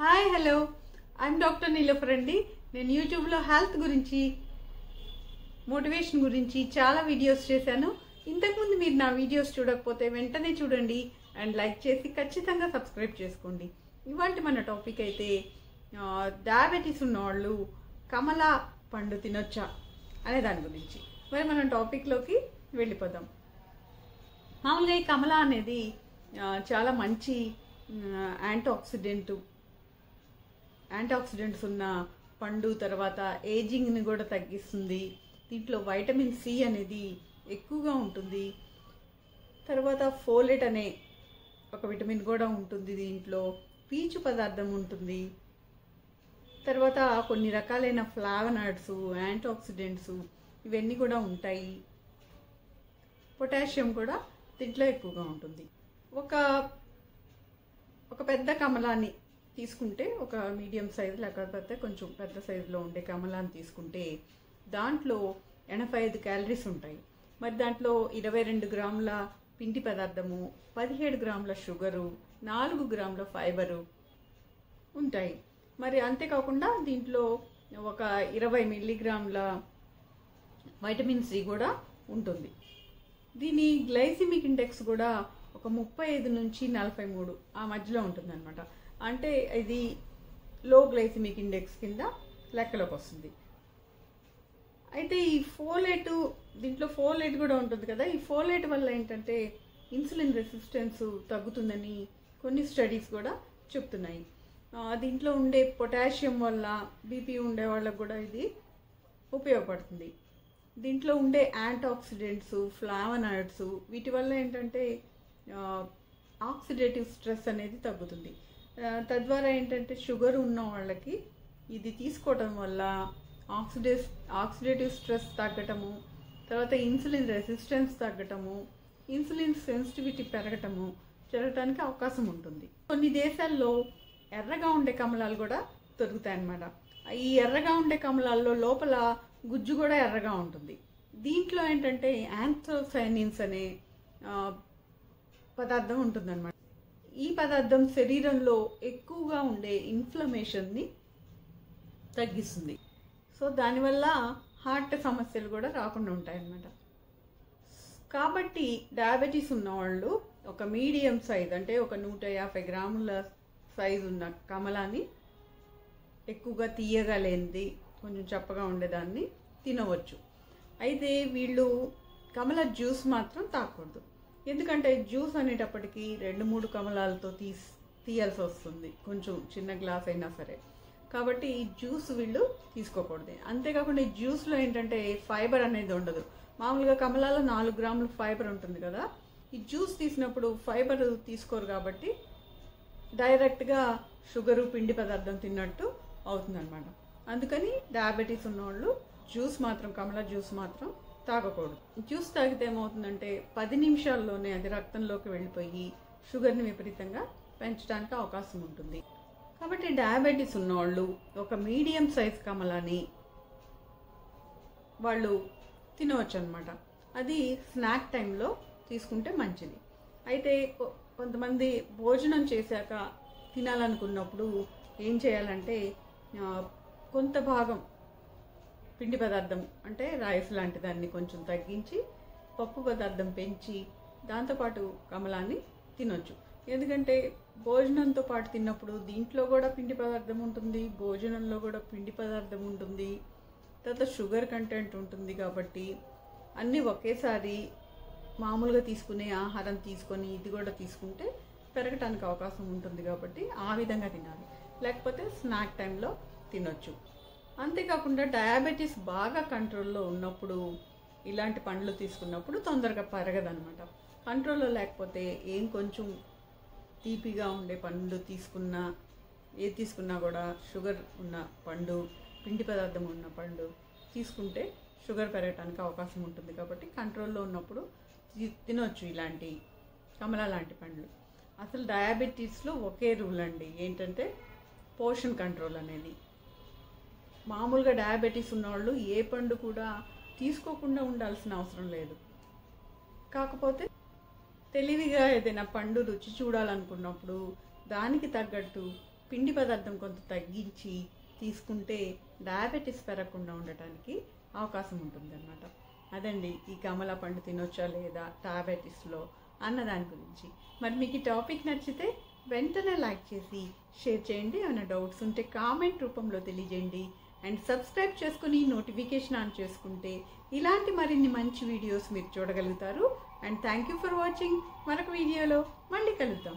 Hi hello I'm doctor Niloufer అండి. నేను యూట్యూబ్లో హెల్త్ గురించి మోటివేషన్ గురించి చాలా వీడియోస్ చేశాను. ఇంతకుముందు మీరు నా వీడియోస్ చూడకపోతే వెంటనే చూడండి అండ్ లైక్ చేసి ఖచ్చితంగా సబ్స్క్రైబ్ చేసుకోండి. ఇవాళ మన టాపిక్ అయితే డయాబెటీస్ ఉన్నవాళ్ళు కమలా పండు తినొచ్చా అనే దాని గురించి. మరి మనం టాపిక్లోకి వెళ్ళిపోదాం. మామూలుగా ఈ కమలా అనేది చాలా మంచి యాంటీఆక్సిడెంట్స్ ఉన్న పండు. తర్వాత ఏజింగ్ని కూడా తగ్గిస్తుంది. దీంట్లో వైటమిన్ సి అనేది ఎక్కువగా ఉంటుంది. తర్వాత ఫోలేట్ అనే ఒక విటమిన్ కూడా ఉంటుంది. దీంట్లో పీచు పదార్థం ఉంటుంది. తర్వాత కొన్ని రకాలైన ఫ్లావనాయిడ్స్, యాంటీఆక్సిడెంట్స్ ఇవన్నీ కూడా ఉంటాయి. పొటాషియం కూడా దీంట్లో ఎక్కువగా ఉంటుంది. ఒక పెద్ద కమలాన్ని తీసుకుంటే, ఒక మీడియం సైజు లేకపోతే కొంచెం పెద్ద సైజులో ఉండే కమలాన్ని తీసుకుంటే దాంట్లో 85 క్యాలరీస్ ఉంటాయి. మరి దాంట్లో 22 గ్రాముల పిండి పదార్థము, 17 గ్రాముల షుగరు, 4 గ్రాముల ఫైబరు ఉంటాయి. మరి అంతేకాకుండా దీంట్లో ఒక 20 మిల్లీగ్రాముల వైటమిన్ సి కూడా ఉంటుంది. దీని గ్లైసిమిక్ ఇండెక్స్ కూడా ఒక 35 నుంచి 43 ఆ మధ్యలో ఉంటుంది అనమాట. అంటే ఇది లో గ్లైసిమిక్ ఇండెక్స్ కింద లెక్కలోకి వస్తుంది. అయితే ఈ దీంట్లో ఫోలేట్ కూడా ఉంటుంది కదా. ఈ ఫోలేట్ వల్ల ఏంటంటే ఇన్సులిన్ రెసిస్టెన్స్ తగ్గుతుందని కొన్ని స్టడీస్ కూడా చెప్తున్నాయి. దీంట్లో ఉండే పొటాషియం వల్ల బీపీ ఉండే వాళ్ళకు కూడా ఇది ఉపయోగపడుతుంది. దీంట్లో ఉండే యాంటీఆక్సిడెంట్స్, ఫ్లావనాయిడ్స్ వీటి వల్ల ఏంటంటే ఆక్సిడేటివ్ స్ట్రెస్ అనేది తగ్గుతుంది. తద్వారా ఏంటంటే షుగర్ ఉన్న వాళ్ళకి ఇది తీసుకోవటం వల్ల ఆక్సిడేటివ్ స్ట్రెస్ తగ్గటము, తర్వాత ఇన్సులిన్ రెసిస్టెన్స్ తగ్గటము, ఇన్సులిన్ సెన్సిటివిటీ జరగటానికి అవకాశం ఉంటుంది. కొన్ని దేశాల్లో ఎర్రగా ఉండే కమలాలు కూడా దొరుకుతాయి అన్నమాట. ఈ ఎర్రగా ఉండే కమలాల్లో లోపల గుజ్జు కూడా ఎర్రగా ఉంటుంది. దీంట్లో ఏంటంటే యాంథోసైనిన్స్ అనే పదార్థం ఉంటుందన్నమాట. ఈ పదార్థం శరీరంలో ఎక్కువగా ఉండే ఇన్ఫ్లమేషన్ని తగ్గిస్తుంది. సో దానివల్ల హార్ట్ సమస్యలు కూడా రాకుండా ఉంటాయన్నమాట. కాబట్టి డయాబెటీస్ ఉన్నవాళ్ళు ఒక మీడియం సైజ్, అంటే ఒక 150 గ్రాముల సైజు ఉన్న కమలాన్ని, ఎక్కువగా తీయగా లేనిది, కొంచెం చప్పగా ఉండేదాన్ని తినవచ్చు. అయితే వీళ్ళు కమల జ్యూస్ మాత్రం తాగకూడదు. ఎందుకంటే జ్యూస్ అనేటప్పటికీ 2-3 కమలాలతో తీయాల్సి వస్తుంది, కొంచెం చిన్న గ్లాస్ అయినా సరే. కాబట్టి ఈ జ్యూస్ వీళ్ళు తీసుకోకూడదు. అంతేకాకుండా ఈ జ్యూస్లో ఏంటంటే ఫైబర్ అనేది ఉండదు. మామూలుగా కమలాలో 4 గ్రాముల ఫైబర్ ఉంటుంది కదా. ఈ జ్యూస్ తీసినప్పుడు ఫైబర్ తీసుకోరు కాబట్టి డైరెక్ట్గా షుగరు, పిండి పదార్థం తిన్నట్టు అవుతుందన్నమాట. అందుకని డయాబెటీస్ ఉన్నవాళ్ళు కమలా జ్యూస్ మాత్రం తాగకూడదు. జ్యూస్ తాగితే ఏమవుతుందంటే 10 నిమిషాల్లోనే అది రక్తంలోకి వెళ్ళిపోయి షుగర్ని విపరీతంగా పెంచడానికి అవకాశం ఉంటుంది. కాబట్టి డయాబెటీస్ ఉన్నవాళ్ళు ఒక మీడియం సైజ్ కమలాని వాళ్ళు తినవచ్చు అనమాట. అది స్నాక్ టైంలో తీసుకుంటే మంచిది. అయితే కొంతమంది భోజనం చేశాక తినాలనుకున్నప్పుడు ఏం చేయాలంటే కొంత భాగం పిండి పదార్థం, అంటే రైస్ లాంటి దాన్ని కొంచెం తగ్గించి పప్పు పదార్థం పెంచి దాంతోపాటు కమలాన్ని తినొచ్చు. ఎందుకంటే భోజనంతో పాటు తిన్నప్పుడు దీంట్లో కూడా పిండి పదార్థం ఉంటుంది, భోజనంలో కూడా పిండి పదార్థం ఉంటుంది, తర్వాత షుగర్ కంటెంట్ ఉంటుంది. కాబట్టి అన్నీ ఒకేసారి మామూలుగా తీసుకునే ఆహారం తీసుకొని ఇది కూడా తీసుకుంటే పెరగటానికి అవకాశం ఉంటుంది. కాబట్టి ఆ విధంగా తినాలి, లేకపోతే స్నాక్ టైంలో తినొచ్చు. అంతేకాకుండా డయాబెటీస్ బాగా కంట్రోల్లో ఉన్నప్పుడు ఇలాంటి పండ్లు తీసుకున్నప్పుడు తొందరగా పెరగదనమాట. కంట్రోల్లో లేకపోతే కొంచెం తీపిగా ఉండే పండు తీసుకున్నా కూడా షుగర్ ఉన్న పండు, పిండి పదార్థం ఉన్న పండు తీసుకుంటే షుగర్ పెరగటానికి అవకాశం ఉంటుంది. కాబట్టి కంట్రోల్లో ఉన్నప్పుడు తినొచ్చు ఇలాంటి కమలా లాంటి పండ్లు. అసలు డయాబెటీస్లో ఒకే రూల్ అండి, ఏంటంటే పోర్షన్ కంట్రోల్ అనేది. మామూలుగా డయాబెటీస్ ఉన్నవాళ్ళు ఏ పండు కూడా తీసుకోకుండా ఉండాల్సిన అవసరం లేదు. కాకపోతే తెలివిగా ఏదైనా పండు రుచి చూడాలనుకున్నప్పుడు దానికి తగ్గట్టు పిండి పదార్థం కొంత తగ్గించి తీసుకుంటే డయాబెటీస్ పెరగకుండా ఉండటానికి అవకాశం ఉంటుందన్నమాట. అదండి ఈ కమలా పండు తినొచ్చా లేదా డయాబెటీస్లో అన్న దాని గురించి. మరి మీకు ఈ టాపిక్ నచ్చితే వెంటనే లైక్ చేసి షేర్ చేయండి. ఏమైనా డౌట్స్ ఉంటే కామెంట్ రూపంలో తెలియజేయండి. అండ్ సబ్స్క్రైబ్ చేసుకుని నోటిఫికేషన్ ఆన్ చేసుకుంటే ఇలాంటి మరిన్ని మంచి వీడియోస్ మీరు చూడగలుగుతారు. And thank you for watching. మరొక వీడియోలో మళ్ళీ కలుద్దాం.